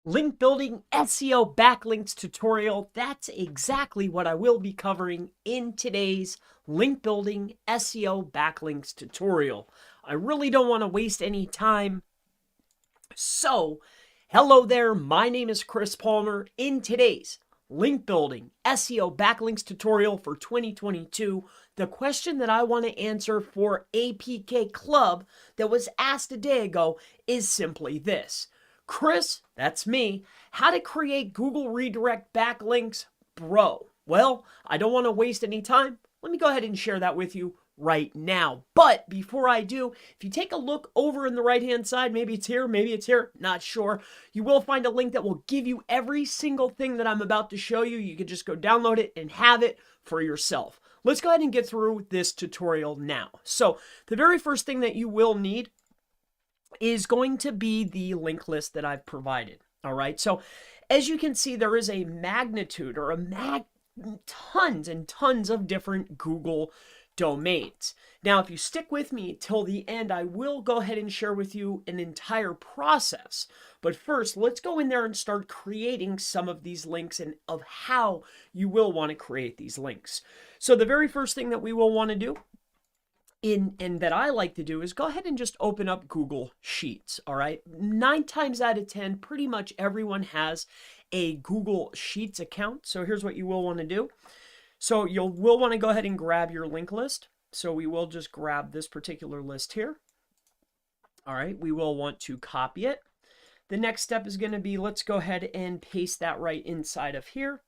Link building SEO backlinks tutorial. That's exactly what I will be covering in today's link building SEO backlinks tutorial. I really don't want to waste any time. So, hello there. My name is Chris Palmer. In today's link building SEO backlinks tutorial for 2022, the question that I want to answer for APK Club that was asked a day ago is simply this. Chris, that's me, how to create Google redirect backlinks, bro. Well, I don't want to waste any time. Let me go ahead and share that with you right now. But before I do, if you take a look over in the right-hand side, maybe it's here, not sure, you will find a link that will give you every single thing that I'm about to show you. You can just go download it and have it for yourself. Let's go ahead and get through this tutorial now. So the very first thing that you will need is going to be the link list that I've provided. All right. So as you can see, there is a magnitude or tons and tons of different Google domains. Now, if you stick with me till the end, I will go ahead and share with you an entire process. But first, let's go in there and start creating some of these links and of how you will want to create these links. So the very first thing that we will want to do and that I like to do is go ahead and just open up Google Sheets. All right. 9 times out of 10, pretty much everyone has a Google Sheets account. So here's what you will want to do. So will want to go ahead and grab your link list. So we will just grab this particular list here. All right. We will want to copy it. The next step is going to be, let's go ahead and paste that right inside of here.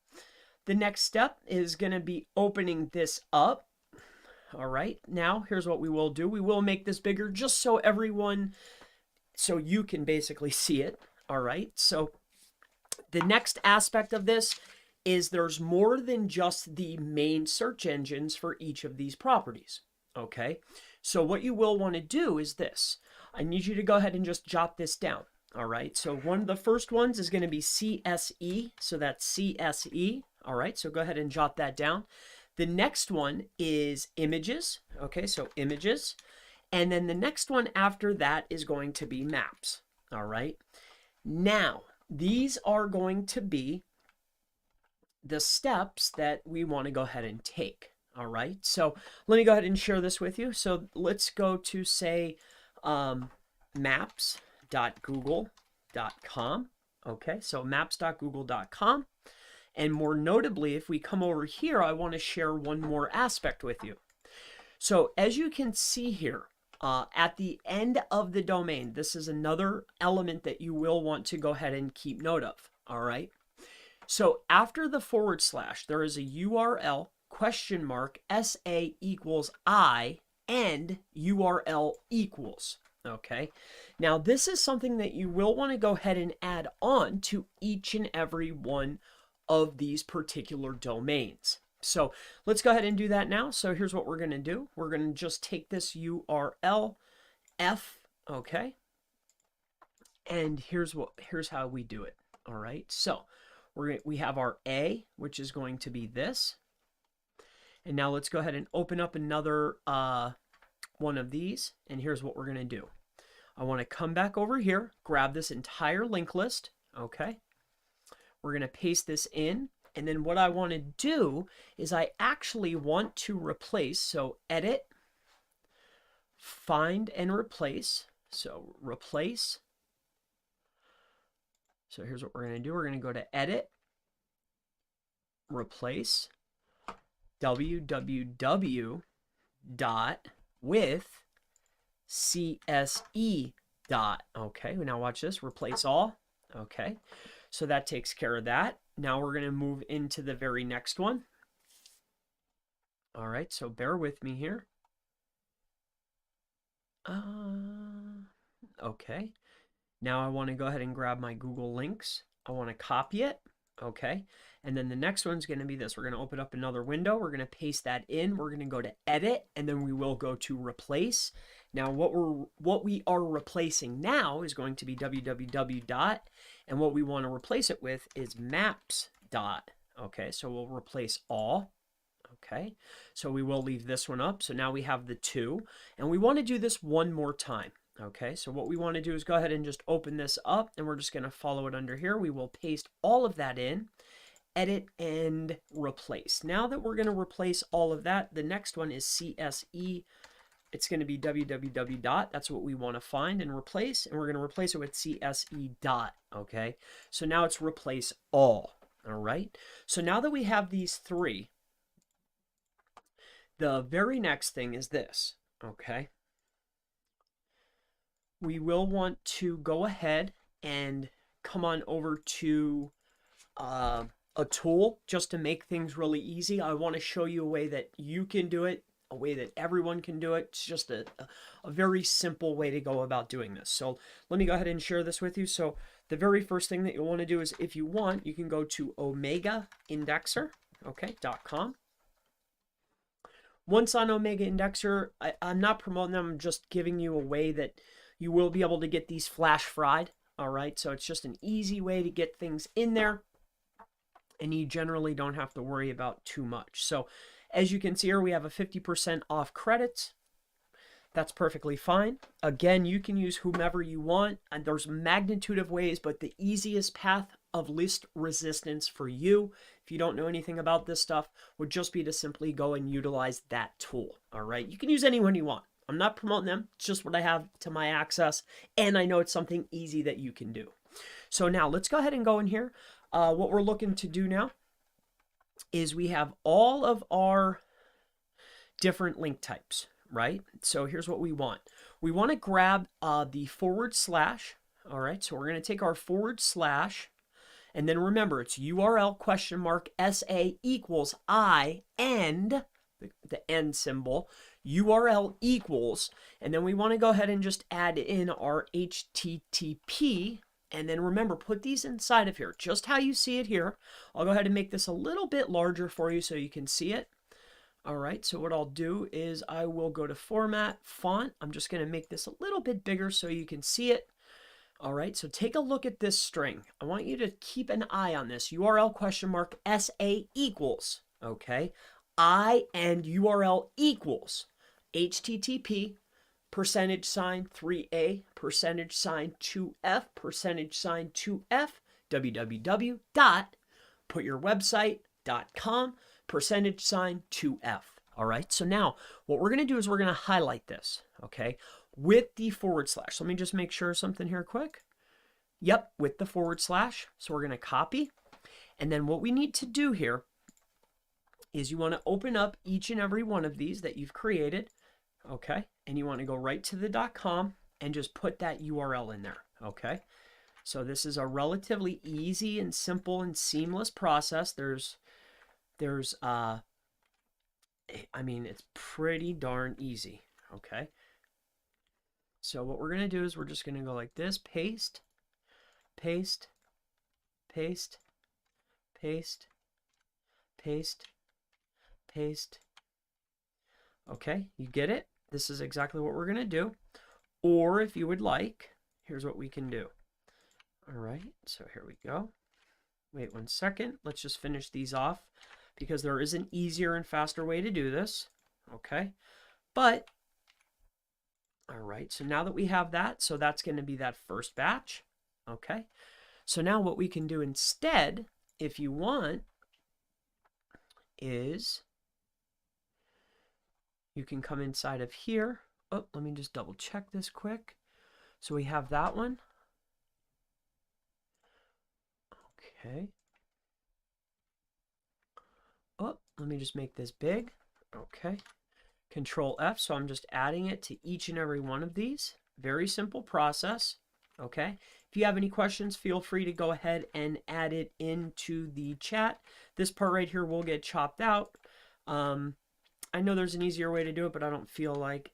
The next step is going to be opening this up. All right, now here's what we will do. We will make this bigger just so you can basically see it. All right, so the next aspect of this is there's more than just the main search engines for each of these properties. Okay, so what you will want to do is this. I need you to go ahead and just jot this down. All right, so one of the first ones is going to be CSE, so that's CSE. All right, so go ahead and jot that down. The next one is images. Okay, so images. And then the next one after that is going to be maps. All right. Now, these are going to be the steps that we want to go ahead and take. All right. So let me go ahead and share this with you. So let's go to, say, maps.google.com. Okay, so maps.google.com. And more notably, if we come over here, I want to share one more aspect with you. So as you can see here, at the end of the domain, this is another element that you will want to go ahead and keep note of. All right. So after the / there is a URL $SA equals I and URL equals. Okay. Now this is something that you will want to go ahead and add on to each and every one of these particular domains. So let's go ahead and do that now. So here's what we're going to do. We're going to just take this URL F, okay? And here's how we do it. All right. So we have our A, which is going to be this. And now let's go ahead and open up another one of these. And here's what we're going to do. I want to come back over here, grab this entire link list, okay? We're going to paste this in, and then what I want to do is I actually want to replace, so edit, find and replace, so replace. So here's what we're going to do. We're going to go to edit, replace, www with CSE dot. Okay, now watch this, replace all. Okay. So that takes care of that. Now we're going to move into the very next one. All right, so bear with me here. Okay. Now I want to go ahead and grab my Google Links. I want to copy it. Okay. And then the next one's going to be this. We're going to open up another window. We're going to paste that in. We're going to go to edit, and then we will go to replace. Now what we are replacing now is going to be www dot, and what we want to replace it with is maps dot. Okay, so we'll replace all. Okay, so we will leave this one up. So now we have the two, and we want to do this one more time. Okay, so what we want to do is go ahead and just open this up, and we're just going to follow it under here. We will paste all of that in, edit, and replace. Now that we're going to replace all of that, the next one is CSE. It's going to be www dot. That's what we want to find and replace, and we're going to replace it with CSE dot. Okay, so now it's replace all. All right, so now that we have these three, the very next thing is this. Okay, we will want to go ahead and come on over to a tool just to make things really easy. I want to show you a way that you can do it, a way that everyone can do it. It's just a very simple way to go about doing this. So let me go ahead and share this with you. So the very first thing that you'll want to do is, if you want, you can go to omegaindexer.com. Once on Omega Indexer, I'm not promoting them, I'm just giving you a way that you will be able to get these flash fried. All right, so it's just an easy way to get things in there, and you generally don't have to worry about too much. So as you can see here, we have a 50% off credits. That's perfectly fine. Again, you can use whomever you want, and there's a magnitude of ways, but the easiest path of least resistance for you, if you don't know anything about this stuff, would just be to simply go and utilize that tool. All right, you can use any one you want. I'm not promoting them, it's just what I have to my access, and I know it's something easy that you can do. So now let's go ahead and go in here. What we're looking to do now is we have all of our different link types, right? So here's what we want. We want to grab the /. All right, so we're going to take our /, and then remember, it's URL SA equals I and the end symbol, URL equals, and then we want to go ahead and just add in our HTTP, and then remember, put these inside of here, just how you see it here. I'll go ahead and make this a little bit larger for you so you can see it. All right, so what I'll do is I will go to Format, Font. I'm just going to make this a little bit bigger so you can see it. All right, so take a look at this string. I want you to keep an eye on this. URL SA equals, okay? I and URL equals HTTP $3A $2F $2F www dot putyourwebsite.com $2F. All right, so now what we're going to do is we're going to highlight this, okay, with the /. So let me just make sure something here quick. Yep, with the /. So we're going to copy, and then what we need to do here is you want to open up each and every one of these that you've created, okay? And you want to go right to the .com and just put that URL in there, okay? So this is a relatively easy and simple and seamless process. I mean, it's pretty darn easy, okay? So what we're going to do is we're just going to go like this, paste, paste, paste, paste, paste, paste. Okay, you get it? This is exactly what we're going to do. Or if you would like, here's what we can do. All right, so here we go. Wait 1 second. Let's just finish these off because there is an easier and faster way to do this. Okay, but all right, so now that we have that, so that's going to be that first batch. Okay, so now what we can do instead, if you want, is you can come inside of here. Oh, let me just double check this quick. So we have that one. Okay. Oh, let me just make this big. Okay. Control F, so I'm just adding it to each and every one of these. Very simple process. Okay. If you have any questions, feel free to go ahead and add it into the chat. This part right here will get chopped out. I know there's an easier way to do it, but I don't feel like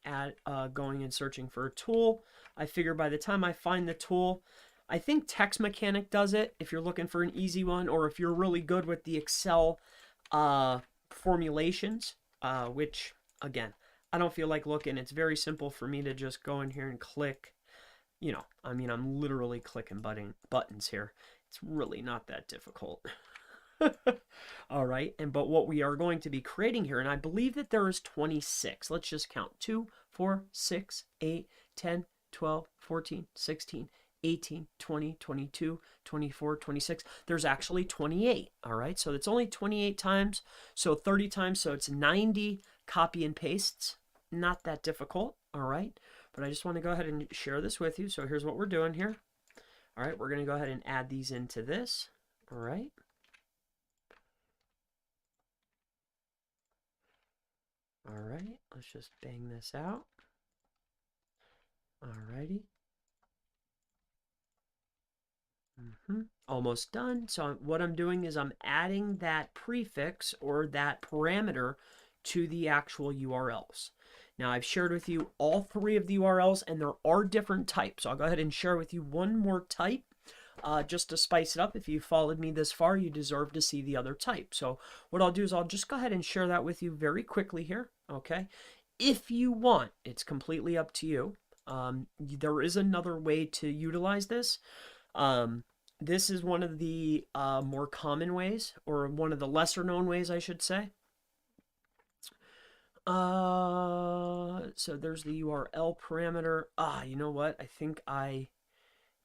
going and searching for a tool. I figure by the time I find the tool, I think Text Mechanic does it if you're looking for an easy one, or if you're really good with the Excel formulations, which, again, I don't feel like looking. It's very simple for me to just go in here and click. You know, I mean, I'm literally clicking buttons here. It's really not that difficult. All right, but what we are going to be creating here, and I believe that there is 26. Let's just count 2, 4, 6, 8, 10, 12, 14, 16, 18, 20, 22, 24, 26. There's actually 28, all right? So it's only 28 times, so 30 times, so it's 90 copy and pastes. Not that difficult, all right? But I just want to go ahead and share this with you. So here's what we're doing here. All right, we're going to go ahead and add these into this, all right? All right, let's just bang this out. All righty. Almost done. So what I'm doing is I'm adding that prefix or that parameter to the actual URLs. Now I've shared with you all three of the URLs, and there are different types. I'll go ahead and share with you one more type just to spice it up. If you followed me this far, you deserve to see the other type. So what I'll do is I'll just go ahead and share that with you very quickly here, okay? If you want, it's completely up to you. There is another way to utilize this. This is one of the more common ways, or one of the lesser known ways, I should say. So there's the URL parameter. You know what? I think I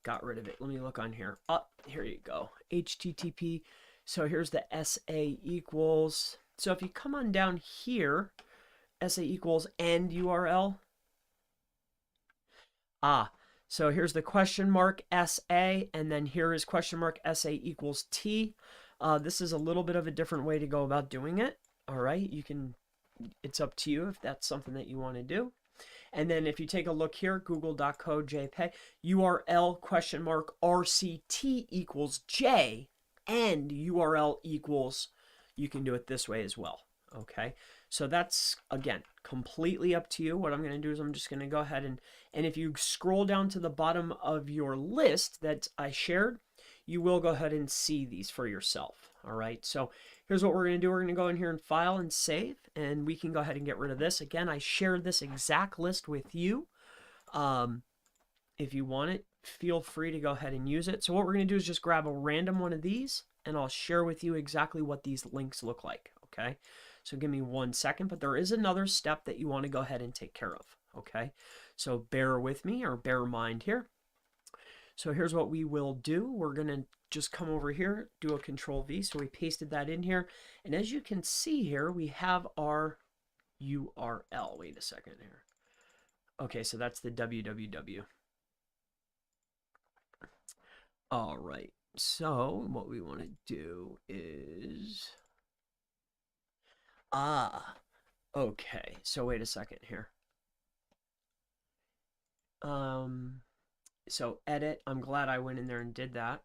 got rid of it. Let me look on here. Here you go. HTTP. So here's the SA equals. So if you come on down here, SA equals end URL. So here's the question mark SA, and then here is question mark SA equals T. This is a little bit of a different way to go about doing it. All right, it's up to you if that's something that you want to do. And then if you take a look here, google.co JPEG, URL question mark RCT equals J, and URL equals, you can do it this way as well. Okay, so that's, again, completely up to you. What I'm going to do is I'm just going to go ahead and if you scroll down to the bottom of your list that I shared, you will go ahead and see these for yourself. All right, so here's what we're going to do. We're going to go in here and file and save, and we can go ahead and get rid of this. Again, I shared this exact list with you. If you want it, feel free to go ahead and use it. So what we're going to do is just grab a random one of these, and I'll share with you exactly what these links look like. Okay, so give me 1 second, but there is another step that you want to go ahead and take care of. Okay, so bear with me, or bear in mind here. So here's what we will do. We're going to just come over here, do a Control V. So we pasted that in here. And as you can see here, we have our URL. Wait a second here. Okay, so that's the www. All right, so what we want to do is... okay, so wait a second here. So edit, I'm glad I went in there and did that.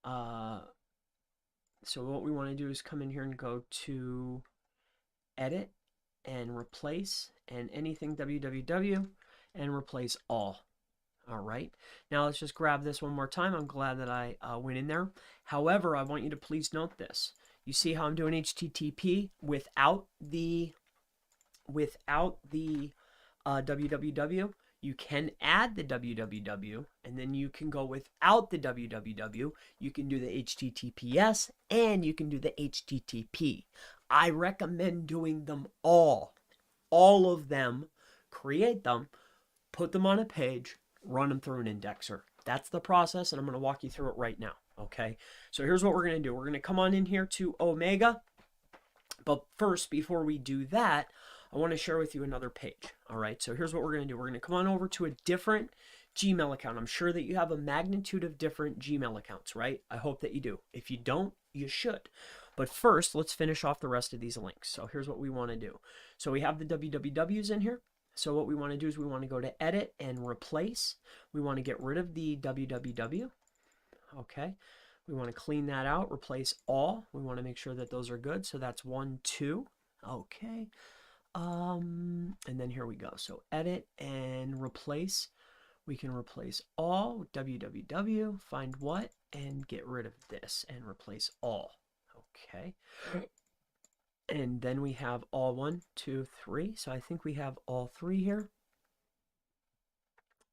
So what we want to do is come in here and go to edit and replace, and anything www, and replace all. All right, now let's just grab this one more time. I'm glad that I went in there. However, I want you to please note this. You see how I'm doing HTTP without the www? You can add the www, and then you can go without the www. You can do the HTTPS, and you can do the HTTP. I recommend doing them all of them, create them, put them on a page, run them through an indexer. That's the process, and I'm going to walk you through it right now. Okay, so here's what we're going to do. We're going to come on in here to Omega, but first, before we do that, I want to share with you another page. All right, so here's what we're going to do. We're going to come on over to a different Gmail account. I'm sure that you have a magnitude of different Gmail accounts, right? I hope that you do. If you don't, you should. But first, let's finish off the rest of these links. So here's what we want to do. So we have the wwws in here. So what we want to do is we want to go to edit and replace. We want to get rid of the www. Okay. We want to clean that out, replace all. We want to make sure that those are good. So that's 1, 2. Okay. And then here we go. So edit and replace. We can replace all, www, find what, and get rid of this and replace all. Okay. And then we have all 1, 2, 3. So I think we have all 3 here.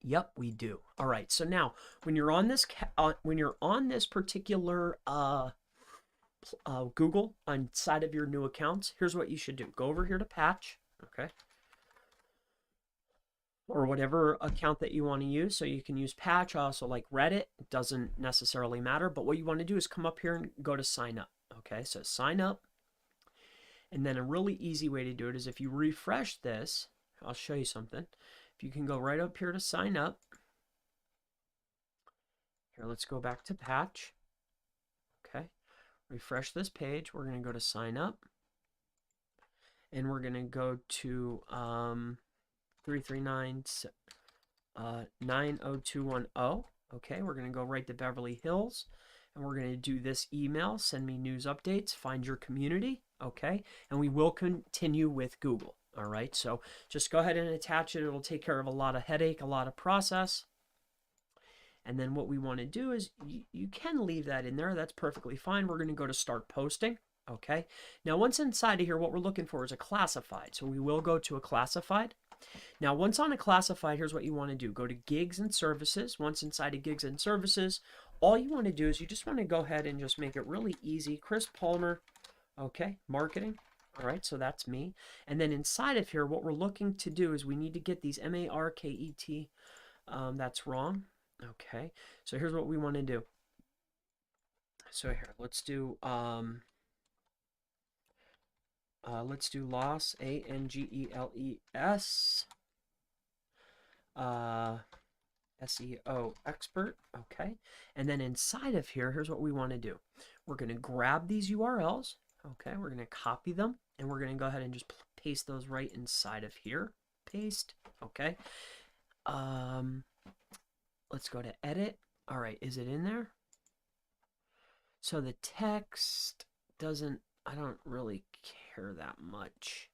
Yep, we do. All right. So now, when you're on this particular Google on side of your new accounts, here's what you should do. Go over here to patch. Okay. or whatever account that you want to use. So you can use Patch, also like Reddit. It doesn't necessarily matter, but what you want to do is come up here and go to sign up. Okay, so sign up. And then a really easy way to do it is if you refresh this, I'll show you something. If you can go right up here to sign up. Here, let's go back to Patch. Okay, refresh this page. We're going to go to sign up. And we're going to go to 339 90210. Okay, we're going to go right to Beverly Hills. And we're going to do this email, send me news updates, find your community. Okay, and we will continue with Google. All right, so just go ahead and attach it. It'll take care of a lot of headache, a lot of process. And then what we want to do is you can leave that in there. That's perfectly fine. We're going to go to start posting. Okay, now once inside of here, what we're looking for is a classified. So we will go to a classified. Now, once on a classified, here's what you want to do. Go to gigs and services. Once inside of gigs and services, all you want to do is you just want to go ahead and just make it really easy. Chris Palmer, okay, marketing. All right, so that's me. And then inside of here, what we're looking to do is we need to get these M-A-R-K-E-T. That's wrong. Okay, so here's what we want to do. So here, let's do loss, A-N-G-E-L-E-S, SEO expert, okay? And then inside of here, here's what we want to do. We're going to grab these URLs, okay? We're going to copy them, and we're going to go ahead and just paste those right inside of here. Paste, okay? Let's go to edit. All right, is it in there? So the text doesn't, I don't really care that much.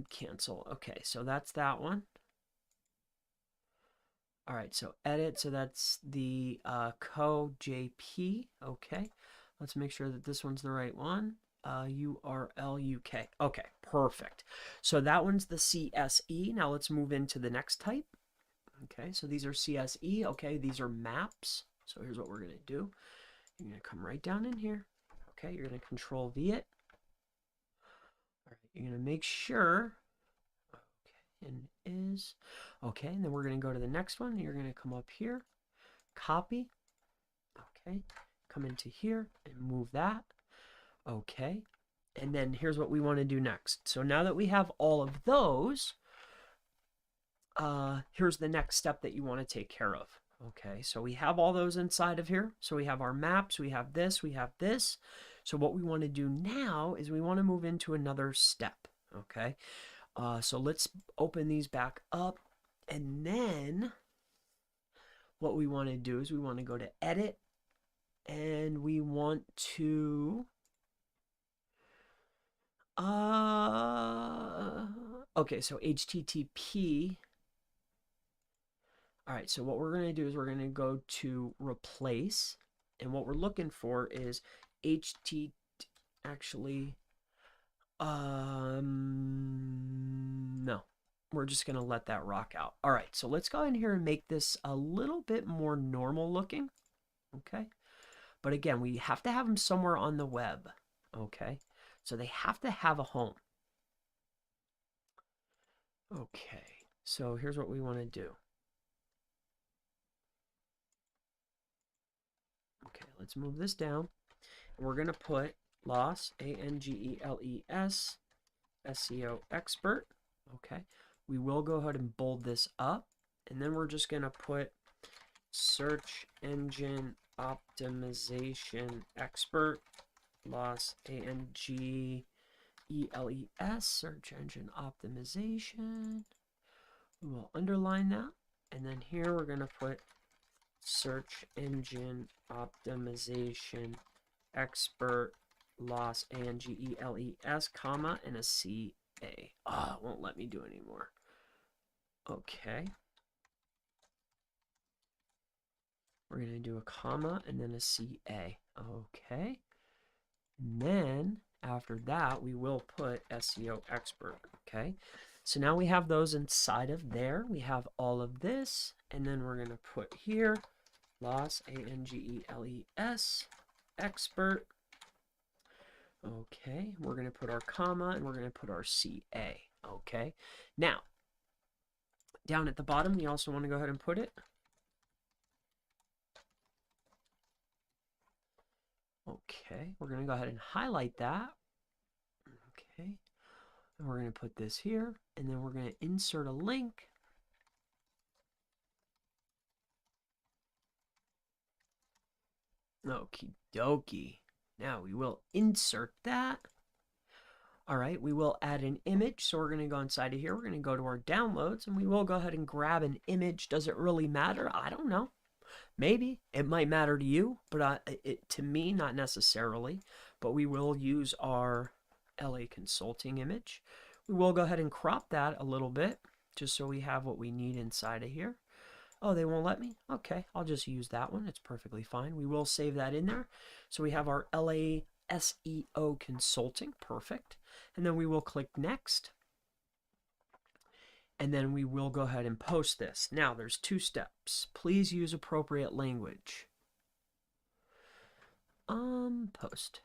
Cancel. Okay, so that's that one. All right, so edit. So that's the co.jp. Okay, let's make sure that this one's the right one. URL UK. Okay, perfect. So that one's the CSE. Now let's move into the next type. Okay, so these are CSE. Okay, these are maps. So here's what we're going to do. You're going to come right down in here. Okay, you're going to Control V it. All right, you're going to make sure. Okay, and is. Okay, and then we're going to go to the next one. You're going to come up here, copy. Okay, come into here and move that. Okay, and then here's what we want to do next. So now that we have all of those, here's the next step that you want to take care of. Okay, so we have all those inside of here. So we have our maps, we have this, we have this. So what we want to do now is we want to move into another step. Okay, so let's open these back up. And then what we want to do is we want to go to edit. And we want to... okay, so HTTP... All right, so what we're going to do is we're going to go to replace, and what we're looking for is actually, no, we're just going to let that rock out. All right, so let's go in here and make this a little bit more normal looking, okay? But again, we have to have them somewhere on the web, okay? So they have to have a home. Okay, so here's what we want to do. Okay, let's move this down. And we're going to put loss, A-N-G-E-L-E-S, SEO expert. Okay, we will go ahead and bold this up. And then we're just going to put search engine optimization expert, loss, A-N-G-E-L-E-S, search engine optimization. We will underline that. And then here we're going to put search engine optimization expert, loss, A-N-G-E-L-E-S, comma, and a C-A. Oh, it won't let me do it anymore. Okay. We're going to do a comma and then a C-A. Okay. And then after that, we will put SEO expert. Okay. So now we have those inside of there. We have all of this. And then we're going to put here loss, A-N-G-E-L-E-S, expert. Okay, we're going to put our comma and we're going to put our C-A. Okay, now Down at the bottom, we also want to go ahead and put it. Okay, we're going to go ahead and highlight that. Okay, and we're going to put this here, and then we're going to insert a link. Okie dokie. Now we will insert that. All right, we will add an image. So we're going to go inside of here. We're going to go to our downloads, and we will go ahead and grab an image. Does it really matter? I don't know. Maybe it might matter to you, but to me, not necessarily. But we will use our LA Consulting image. We will go ahead and crop that a little bit, just so we have what we need inside of here. Oh, they won't let me? Okay, I'll just use that one. It's perfectly fine. We will save that in there. So we have our LA SEO Consulting. Perfect. And then we will click Next. And then we will go ahead and post this. Now, there's 2 steps. Please use appropriate language. Post.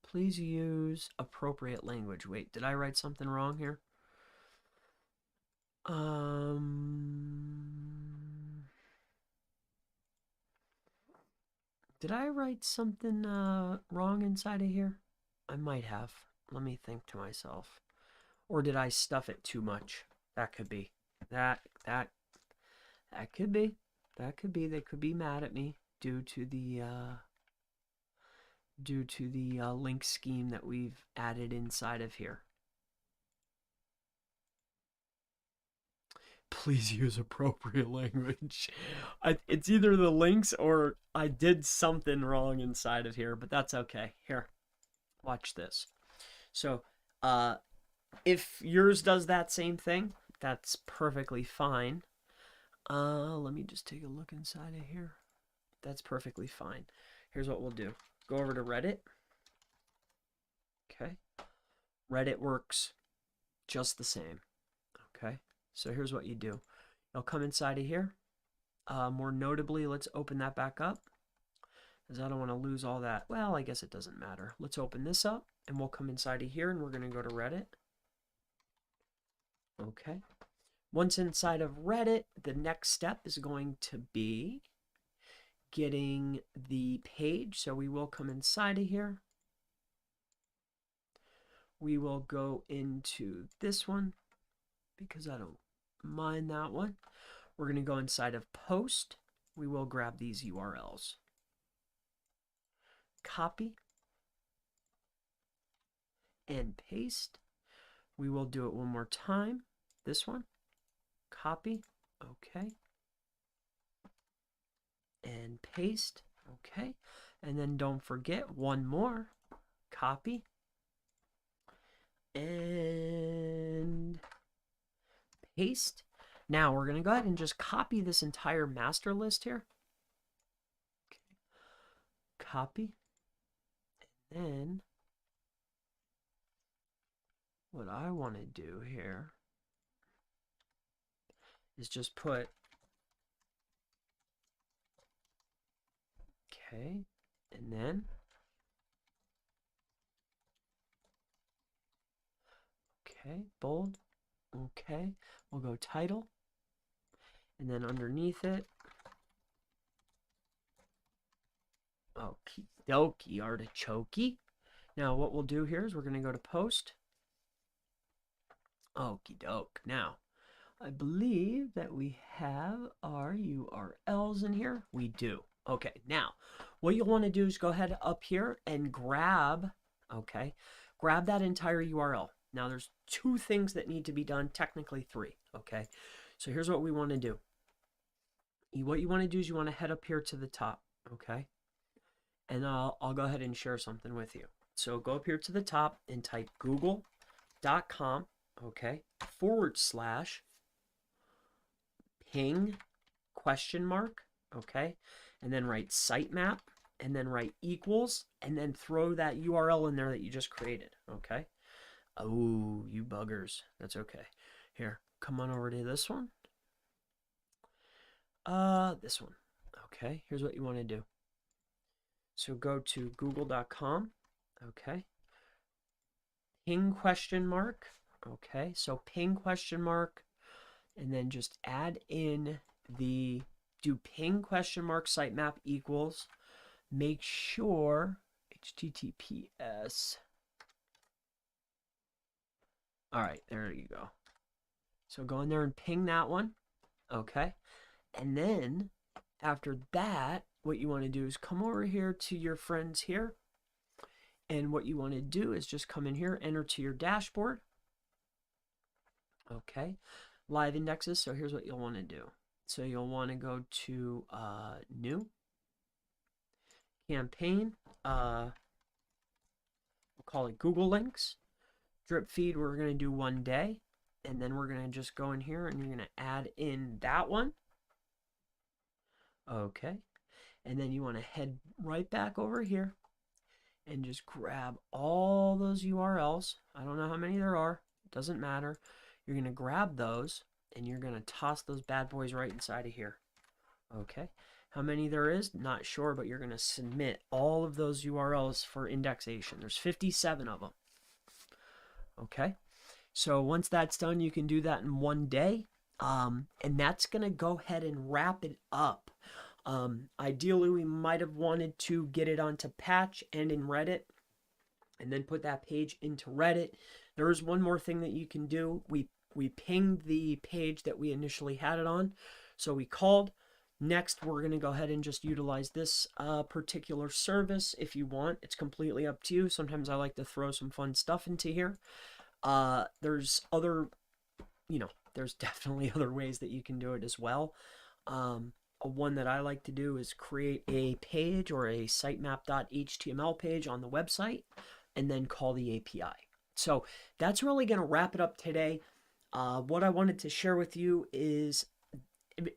Please use appropriate language. Wait, did I write something wrong here? Did I write something wrong inside of here? I might have. Let me think to myself. Or did I stuff it too much? That could be. That could be. That could be. They could be mad at me due to the link scheme that we've added inside of here. Please use appropriate language. It's either the links or I did something wrong inside of here, but that's okay. Here, watch this. So, if yours does that same thing, that's perfectly fine. Let me just take a look inside of here. That's perfectly fine. Here's what we'll do. Go over to Reddit. Okay. Reddit works just the same. Okay. So here's what you do. You'll come inside of here. More notably, let's open that back up, because I don't want to lose all that. Well, I guess it doesn't matter. Let's open this up, and we'll come inside of here, and we're going to go to Reddit. Okay. Once inside of Reddit, the next step is going to be getting the page. So we will come inside of here. We will go into this one, because I don't mind that one. We're going to go inside of post. We will grab these URLs. Copy and paste. We will do it one more time. This one. Copy. Okay. And paste. Okay. And then don't forget one more. Copy. And paste. Now we're going to go ahead and just copy this entire master list here. Okay. Copy. And then what I want to do here is just put, okay, and then, okay, bold, okay, we'll go title, and then underneath it, okie dokie, artichoke. Now what we'll do here is we're going to go to post. Okie doke. Now, I believe that we have our URLs in here. We do. Okay, now, what you'll want to do is go ahead up here and grab, okay, grab that entire URL. Now, there's 2 things that need to be done, technically 3, okay? So here's what we want to do. What you want to do is you want to head up here to the top, okay? And I'll go ahead and share something with you. So go up here to the top and type google.com, okay, /ping ? Okay, and then write sitemap, and then write equals, and then throw that URL in there that you just created, okay? Oh, you buggers. That's okay. Here, come on over to this one. This one. Okay, here's what you want to do. So go to google.com, okay? Ping ? Okay, so ping ? and then just add in the do ping question mark sitemap equals, make sure HTTPS. All right, there you go. So go in there and ping that one. Okay. And then after that, what you want to do is come over here to your friends here. And what you want to do is just come in here, enter to your dashboard. Okay. Live indexes. So here's what you'll want to do. So you'll want to go to new campaign. We'll call it Google Links. Drip feed, we're going to do 1 day. And then we're going to just go in here and you're going to add in that one. Okay. And then you want to head right back over here and just grab all those URLs. I don't know how many there are. It doesn't matter. You're going to grab those and you're going to toss those bad boys right inside of here. Okay. How many there is, not sure, but you're going to submit all of those URLs for indexation. There's 57 of them. Okay. So once that's done, you can do that in 1 day. And that's going to go ahead and wrap it up. Ideally, we might have wanted to get it onto Patch and in Reddit and then put that page into Reddit. There is one more thing that you can do. We pinged the page that we initially had it on. So we called. Next, we're going to go ahead and just utilize this particular service if you want. It's completely up to you. Sometimes I like to throw some fun stuff into here. There's other, there's definitely other ways that you can do it as well. One that I like to do is create a page or a sitemap.html page on the website and then call the API. So that's really going to wrap it up today. What I wanted to share with you is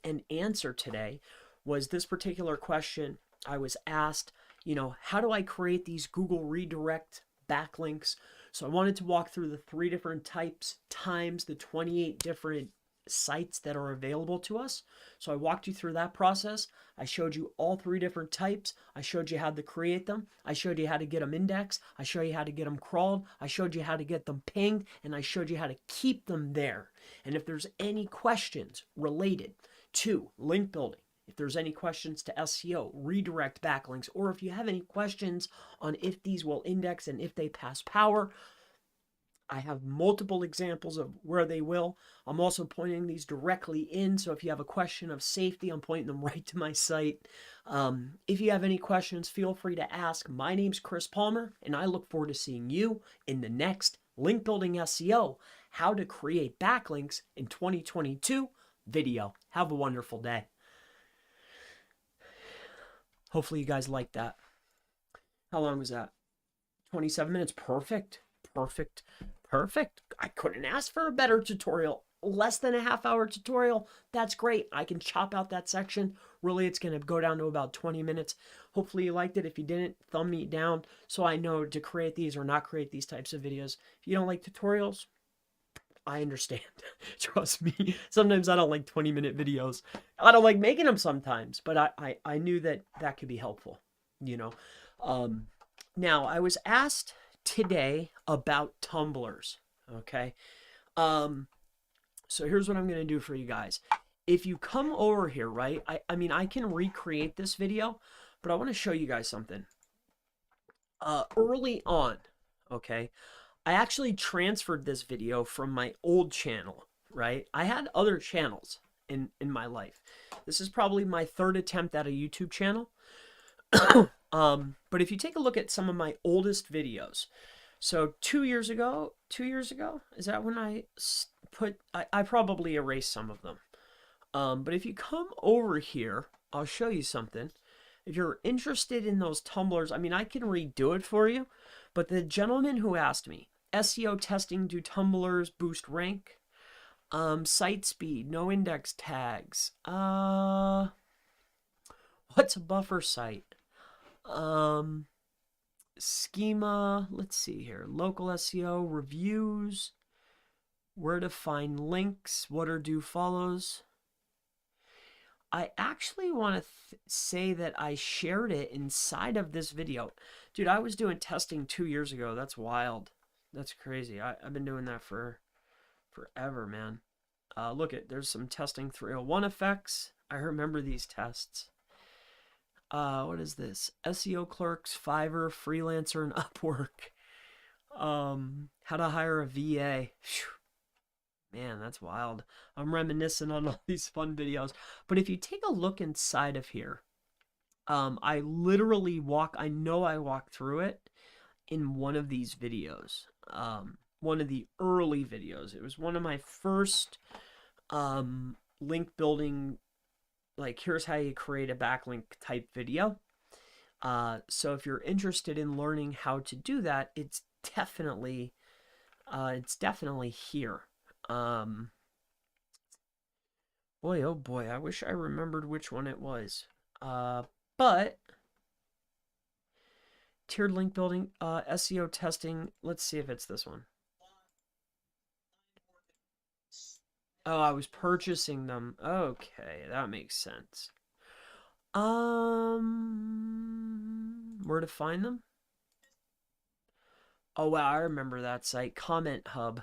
an answer today was this particular question. I was asked, how do I create these Google redirect backlinks? So I wanted to walk through the 3 different types times the 28 different sites that are available to us. So I walked you through that process. I showed you all 3 different types. I showed you how to create them. I showed you how to get them indexed. I showed you how to get them crawled. I showed you how to get them pinged, and I showed you how to keep them there. And if there's any questions related to link building, if there's any questions to SEO, redirect backlinks, or if you have any questions on if these will index and if they pass power, I have multiple examples of where they will. I'm also pointing these directly in, so if you have a question of safety, I'm pointing them right to my site. If you have any questions, feel free to ask. My name's Chris Palmer, and I look forward to seeing you in the next Link Building SEO, How to Create Backlinks in 2022 video. Have a wonderful day. Hopefully you guys liked that. How long was that? 27 minutes. Perfect. Perfect. Perfect. I couldn't ask for a better tutorial. Less than a half-hour tutorial. That's great. I can chop out that section. Really, it's going to go down to about 20 minutes. Hopefully you liked it. If you didn't, thumb me down so I know to create these or not create these types of videos. If you don't like tutorials, I understand. Trust me. Sometimes I don't like 20-minute videos. I don't like making them sometimes, but I knew that could be helpful, Now, I was asked today about tumblers. Okay. So here's what I'm going to do for you guys. If you come over here, right? I mean, I can recreate this video, but I want to show you guys something. Early on, okay, I actually transferred this video from my old channel, right? I had other channels in my life. This is probably my 3rd attempt at a YouTube channel. But if you take a look at some of my oldest videos, so 2 years ago, is that when I probably erased some of them. But if you come over here, I'll show you something. If you're interested in those tumblers, I mean, I can redo it for you, but the gentleman who asked me, SEO testing, do tumblers boost rank? Site speed, no index tags. What's a buffer site? Schema, let's see here. Local SEO, reviews, where to find links, what are do follows. I actually want to say that I shared it inside of this video. Dude, I was doing testing 2 years ago. That's wild. That's crazy. I've been doing that for forever, man. Look at, there's some testing 301 effects. I remember these tests. What is this? SEO clerks, Fiverr, freelancer, and Upwork. How to hire a VA. Whew. Man, that's wild. I'm reminiscing on all these fun videos. But if you take a look inside of here, I literally I know I walked through it in one of these videos. One of the early videos. It was one of my first link building, like here's how you create a backlink type video. So if you're interested in learning how to do that, it's definitely here. Boy, oh boy, I wish I remembered which one it was. But tiered link building, SEO testing. Let's see if it's this one. Oh, I was purchasing them. Okay, that makes sense. Where to find them? Oh wow, I remember that site, Comment Hub.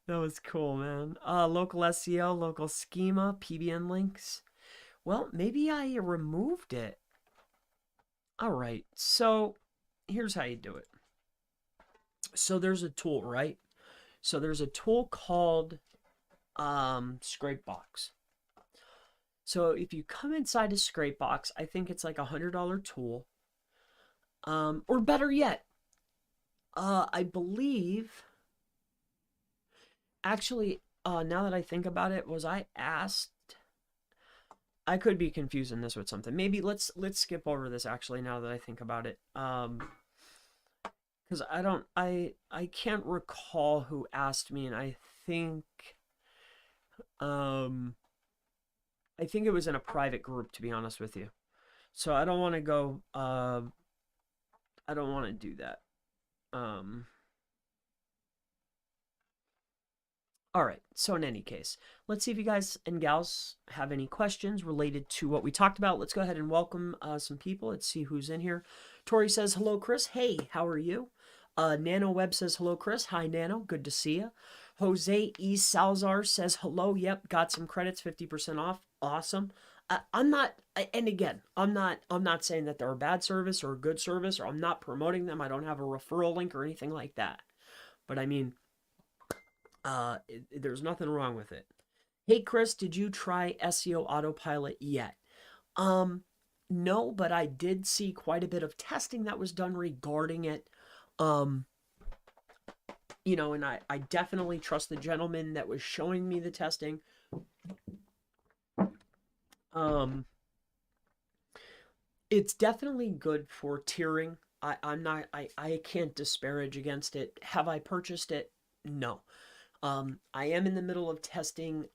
That was cool, man. Local SEO, local schema, PBN links. Well, maybe I removed it. All right, so here's how you do it. So there's a tool, right? So there's a tool called Scrapebox. So if you come inside a Scrapebox, I think it's like $100 tool. Or better yet, I believe, actually, now that I think about it, was I asked, I could be confusing this with something. Maybe let's skip over this actually now that I think about it. Because I can't recall who asked me, and I think it was in a private group, to be honest with you. So I don't want to go, I don't want to do that. All right, so in any case, let's see if you guys and gals have any questions related to what we talked about. Let's go ahead and welcome some people. Let's see who's in here. Tori says, hello, Chris. Hey, how are you? Nano Webb says, hello, Chris. Hi, Nano. Good to see you. Jose E. Salazar says, hello. Yep, got some credits, 50% off. Awesome. I'm not, and again, I'm not saying that they're a bad service or a good service, or I'm not promoting them. I don't have a referral link or anything like that. But I mean, there's nothing wrong with it. Hey, Chris, did you try SEO Autopilot yet? No, but I did see quite a bit of testing that was done regarding it. You know, and I definitely trust the gentleman that was showing me the testing. It's definitely good for tiering. I can't disparage against it. Have I purchased it? No. I am in the middle of testing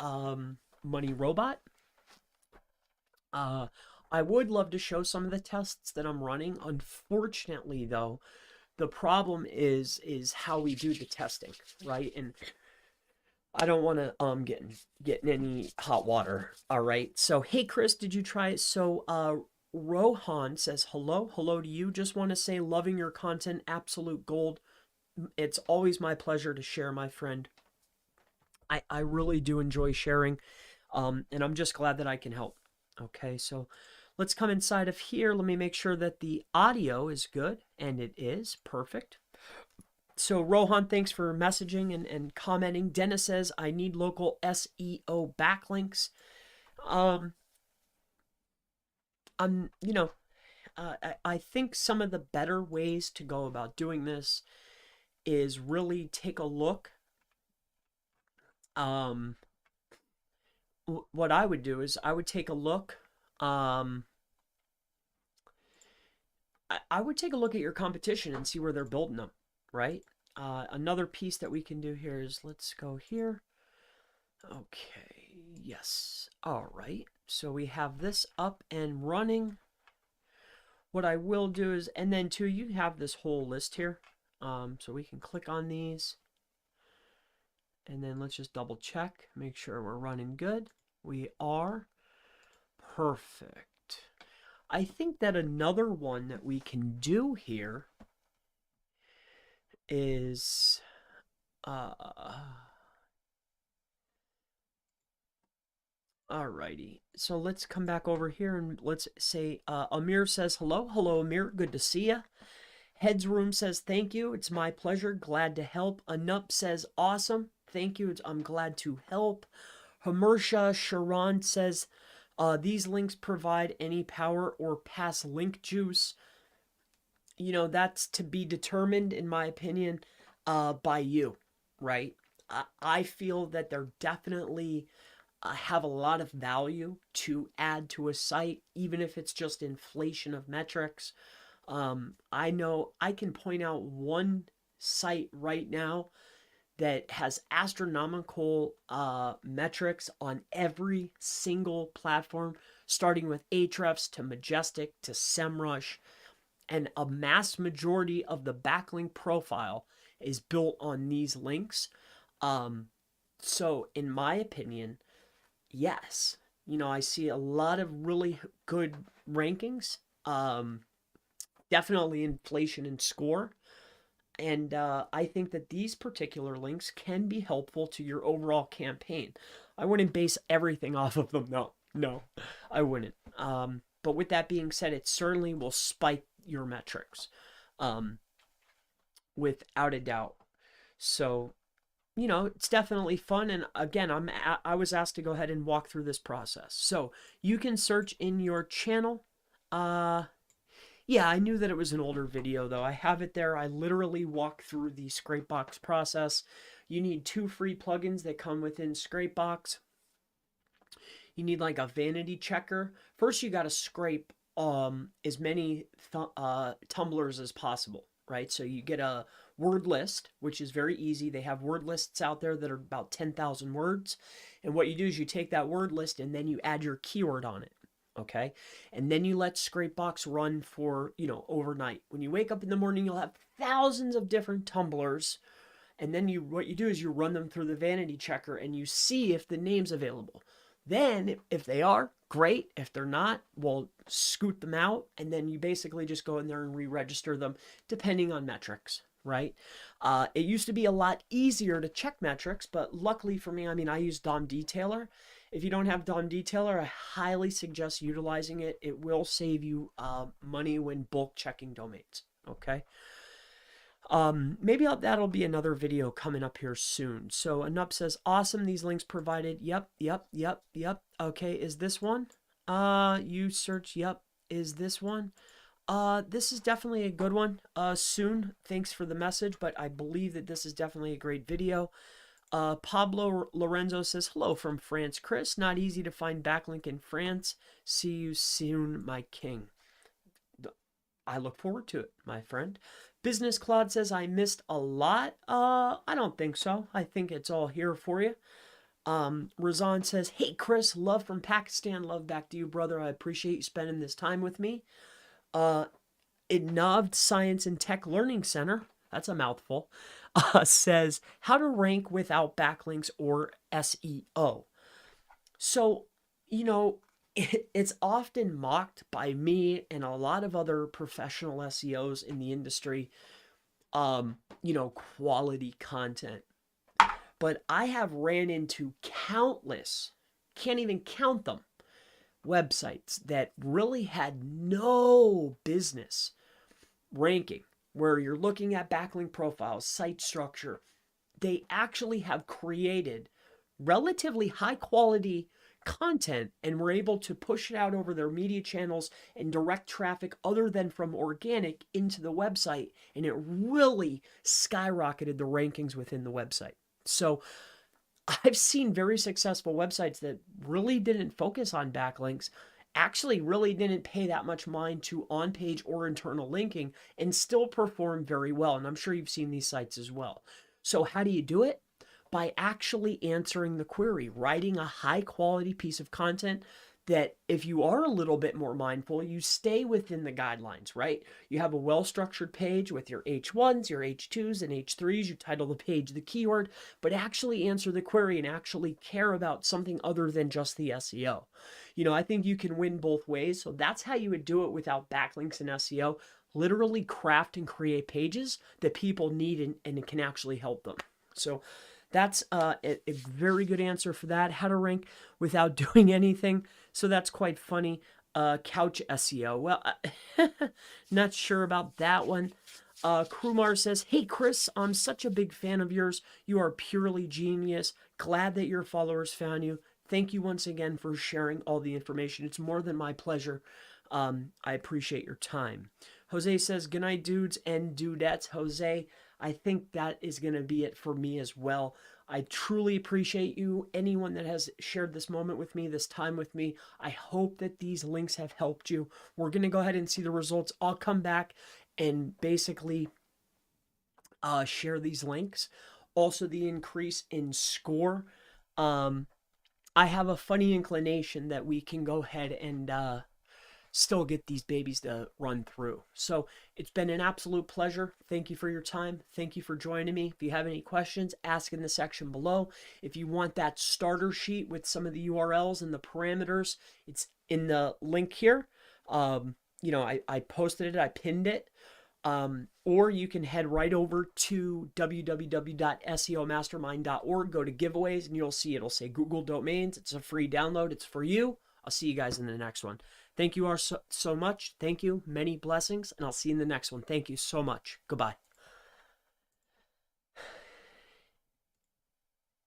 Money Robot. I would love to show some of the tests that I'm running. Unfortunately, though, the problem is how we do the testing, right? And I don't want to get in any hot water. All right. So, hey, Chris, did you try it? So, Rohan says hello to you. Just want to say, loving your content, absolute gold. It's always my pleasure to share, my friend. I really do enjoy sharing, and I'm just glad that I can help. Okay, so let's come inside of here. Let me make sure that the audio is good, and it is perfect. So Rohan, thanks for messaging and commenting. Dennis says, I need local SEO backlinks. I think some of the better ways to go about doing this is really take a look. What I would do is I would take a look. I would take a look at your competition and see where they're building them, right? Another piece that we can do here is, let's go here. Okay, yes. All right, so we have this up and running. What I will do is, and then too, you have this whole list here. So we can click on these. And then let's just double check, make sure we're running good. We are. Perfect. I think that another one that we can do here is Alrighty, so let's come back over here and let's say Amir says hello. Hello, Amir. Good to see ya. Heads Room says thank you. It's my pleasure. Glad to help. Anup says awesome. Thank you. I'm glad to help. Hamersha Sharon says these links provide any power or pass link juice. You know, that's to be determined, in my opinion, by you, right? I feel that they're definitely have a lot of value to add to a site, even if it's just inflation of metrics. I know I can point out one site right now that has astronomical metrics on every single platform, starting with Ahrefs to Majestic to SEMrush, and a mass majority of the backlink profile is built on these links. So in my opinion, yes, you know, I see a lot of really good rankings. Definitely inflation and score. And I think that these particular links can be helpful to your overall campaign. I wouldn't base everything off of them. No, I wouldn't. But with that being said, it certainly will spike your metrics, without a doubt. So, you know, it's definitely fun. And again, I was asked to go ahead and walk through this process. So you can search in your channel. Yeah, I knew that it was an older video though. I have it there. I literally walk through the Scrapebox process. You need 2 free plugins that come within Scrapebox. You need like a vanity checker. First, you got to scrape as many tumblers as possible, right? So you get a word list, which is very easy. They have word lists out there that are about 10,000 words. And what you do is you take that word list and then you add your keyword on it. Okay. And then you let Scrapebox run for, you know, overnight. When you wake up in the morning, you'll have thousands of different tumblers. And then what you do is you run them through the vanity checker and you see if the name's available. Then if they are, great. If they're not, we'll scoot them out. And then you basically just go in there and re-register them depending on metrics, right? It used to be a lot easier to check metrics, but luckily for me, I mean, I use DOM Detailer. If you don't have DOM Detailer, I highly suggest utilizing it. It will save you money when bulk checking domains, okay? Maybe that'll be another video coming up here soon. So Anup says, awesome, these links provided. Yep. Okay, is this one? You search, yep, is this one? This is definitely a good one. Soon, thanks for the message, but I believe that this is definitely a great video. Pablo Lorenzo says, hello from France, Chris. Not easy to find backlink in France. See you soon, my king. I look forward to it, my friend. Business Claude says, I missed a lot. I don't think so. I think it's all here for you. Razan says, hey, Chris, love from Pakistan. Love back to you, brother. I appreciate you spending this time with me. Innovd Science and Tech Learning Center, that's a mouthful, says, how to rank without backlinks or SEO. So, you know, it's often mocked by me and a lot of other professional SEOs in the industry, you know, quality content. But I have ran into countless, can't even count them, websites that really had no business ranking, where you're looking at backlink profiles, site structure. They actually have created relatively high quality content and were able to push it out over their media channels and direct traffic other than from organic into the website. And it really skyrocketed the rankings within the website. So I've seen very successful websites that really didn't focus on backlinks, actually really didn't pay that much mind to on-page or internal linking, and still perform very well. And I'm sure you've seen these sites as well. So how do you do it? By actually answering the query, writing a high quality piece of content that, if you are a little bit more mindful, you stay within the guidelines, right? You have a well-structured page with your H1s, your H2s, and H3s. You title the page the keyword, but actually answer the query and actually care about something other than just the SEO. You know, I think you can win both ways. So that's how you would do it without backlinks and SEO. Literally craft and create pages that people need and can actually help them. So That's a very good answer for that. How to rank without doing anything. So that's quite funny. Couch SEO. Well, not sure about that one. Krumar says, "Hey Chris, I'm such a big fan of yours. You are purely genius. Glad that your followers found you. Thank you once again for sharing all the information. It's more than my pleasure. I appreciate your time." Jose says, "Good night, dudes and dudettes." Jose, I think that is going to be it for me as well. I truly appreciate you, anyone that has shared this moment with me, this time with me. I hope that these links have helped you. We're going to go ahead and see the results. I'll come back and basically share these links. Also, the increase in score. I have a funny inclination that we can go ahead and still get these babies to run through. So it's been an absolute pleasure. Thank you for your time. Thank you for joining me. If you have any questions, ask in the section below. If you want that starter sheet with some of the URLs and the parameters, it's in the link here. You know, I posted it, I pinned it. Or you can head right over to www.seomastermind.org, go to giveaways, and you'll see it'll say Google Domains. It's a free download. It's for you. I'll see you guys in the next one. Thank you all so much. Thank you. Many blessings, and I'll see you in the next one. Thank you so much. Goodbye.